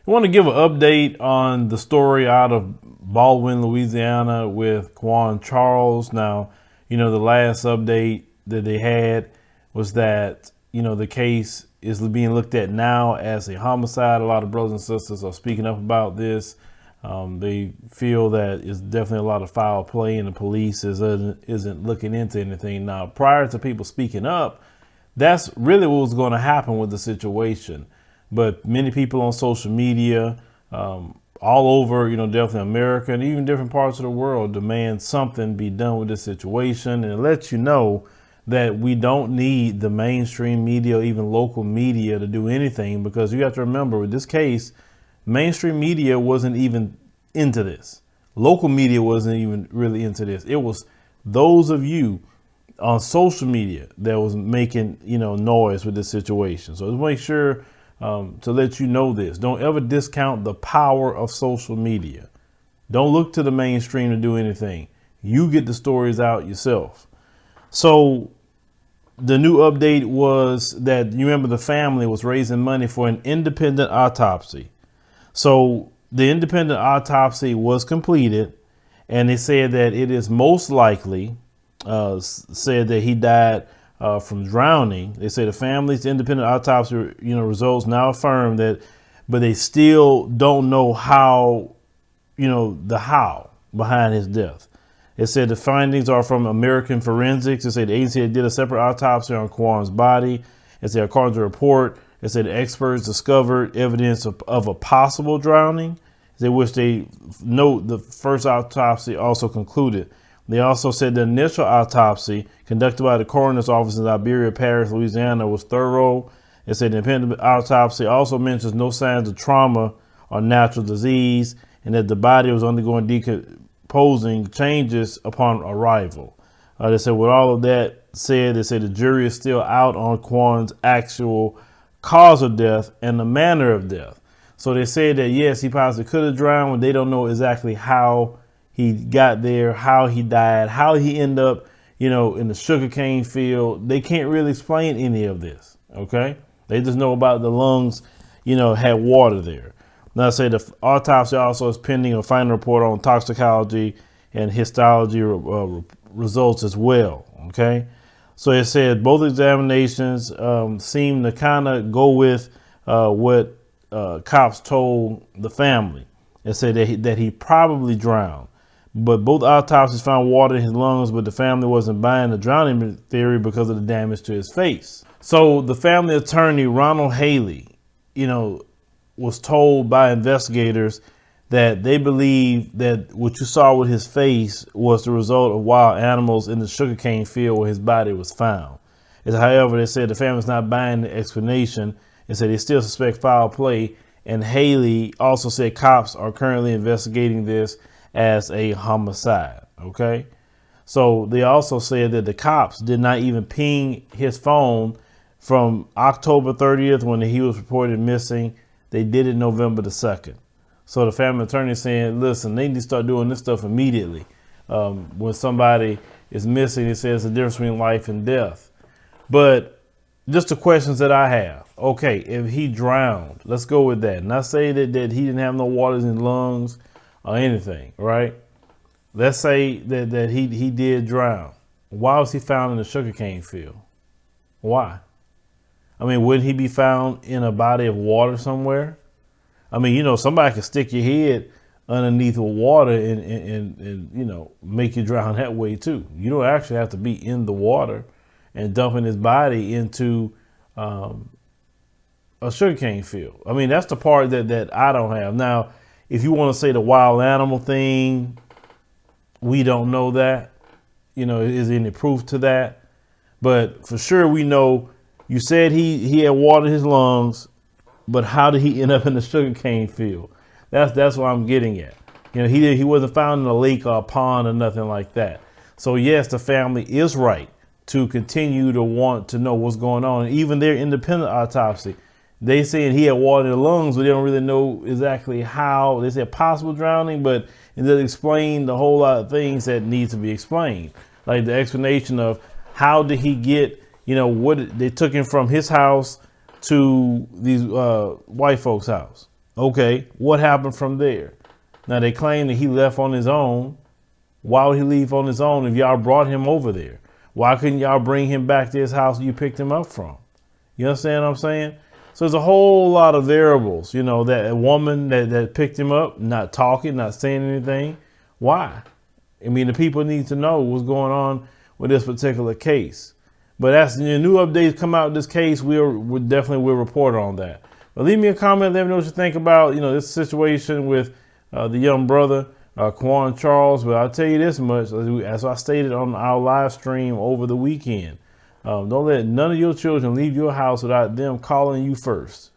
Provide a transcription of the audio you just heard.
I want to give an update on the story out of Baldwin, Louisiana with Quawan Charles. Now, the last update that they had was that, the case is being looked at now as a homicide. A lot of brothers and sisters are speaking up about this. They feel that it's definitely a lot of foul play and the police isn't looking into anything. Now, prior to people speaking up, that's really what was going to happen with the situation. But many people on social media, all over, definitely America and even different parts of the world demand something be done with this situation. And it lets you know that we don't need the mainstream media or even local media to do anything, because you have to remember with this case, mainstream media wasn't even into this. Local media wasn't even really into this. It was those of you on social media that was making, noise with this situation. So let's make sure to let you know this. Don't ever discount the power of social media. Don't look to the mainstream to do anything. You get the stories out yourself. So the new update was that, you remember, the family was raising money for an independent autopsy. So the independent autopsy was completed, and they said that it is most likely, said that he died from drowning. They say the family's independent autopsy, results now affirm that, but they still don't know how, the how behind his death. It said the findings are from American Forensics. It said the agency did a separate autopsy on Quawan's body. It said, according to the report, it said the experts discovered evidence of a possible drowning, which they note the first autopsy also concluded. They also said the initial autopsy conducted by the coroner's office in Iberia Parish, Louisiana, was thorough. It said the independent autopsy also mentions no signs of trauma or natural disease, and that the body was undergoing decomposing changes upon arrival. They said, with all of that said, they said the jury is still out on Quawan's actual cause of death and the manner of death. So they said that, yes, he possibly could have drowned, but they don't know exactly how he got there, how he died, how he ended up, in the sugarcane field. They can't really explain any of this. Okay. They just know about the lungs, had water there. Now I say the autopsy also is pending a final report on toxicology and histology results as well. Okay. So it said both examinations seem to kind of go with what cops told the family. It said that he probably drowned. But both autopsies found water in his lungs, but the family wasn't buying the drowning theory because of the damage to his face. So the family attorney, Ronald Haley, was told by investigators that they believe that what you saw with his face was the result of wild animals in the sugarcane field where his body was found. However, they said the family's not buying the explanation and said they still suspect foul play. And Haley also said cops are currently investigating this as a homicide. Okay. So they also said that the cops did not even ping his phone from October 30th when he was reported missing. They did it November the 2nd. So the family attorney is saying, listen, they need to start doing this stuff immediately. When somebody is missing, it says the difference between life and death. But just the questions that I have. Okay, if he drowned, let's go with that. Not say that he didn't have no water in his lungs or anything, right? Let's say that he did drown. Why was he found in the sugarcane field? Why? I mean, wouldn't he be found in a body of water somewhere? I mean, somebody could stick your head underneath with water and make you drown that way too. You don't actually have to be in the water and dumping his body into a sugarcane field. I mean, that's the part that I don't have. Now, if you want to say the wild animal thing, we don't know that. Is there any proof to that? But for sure, we know you said he had water in his lungs, but how did he end up in the sugarcane field? That's what I'm getting at. He wasn't found in a lake or a pond or nothing like that. So yes, the family is right to continue to want to know what's going on. And even their independent autopsy, they saying he had water in the lungs, but they don't really know exactly how. They said possible drowning, but it doesn't explain the whole lot of things that need to be explained. Like the explanation of how did he get, what they took him from his house to these white folks' house. Okay, what happened from there? Now they claim that he left on his own. Why would he leave on his own if y'all brought him over there? Why couldn't y'all bring him back to his house you picked him up from? You understand what I'm saying? So there's a whole lot of variables, you know, that a woman that picked him up, not talking, not saying anything. Why? I mean, the people need to know what's going on with this particular case. But as the new updates come out in this case, we definitely will report on that. But leave me a comment, let me know what you think about, you know, this situation with the young brother, Quawan Charles. But I'll tell you this much, as I stated on our live stream over the weekend, don't let none of your children leave your house without them calling you first.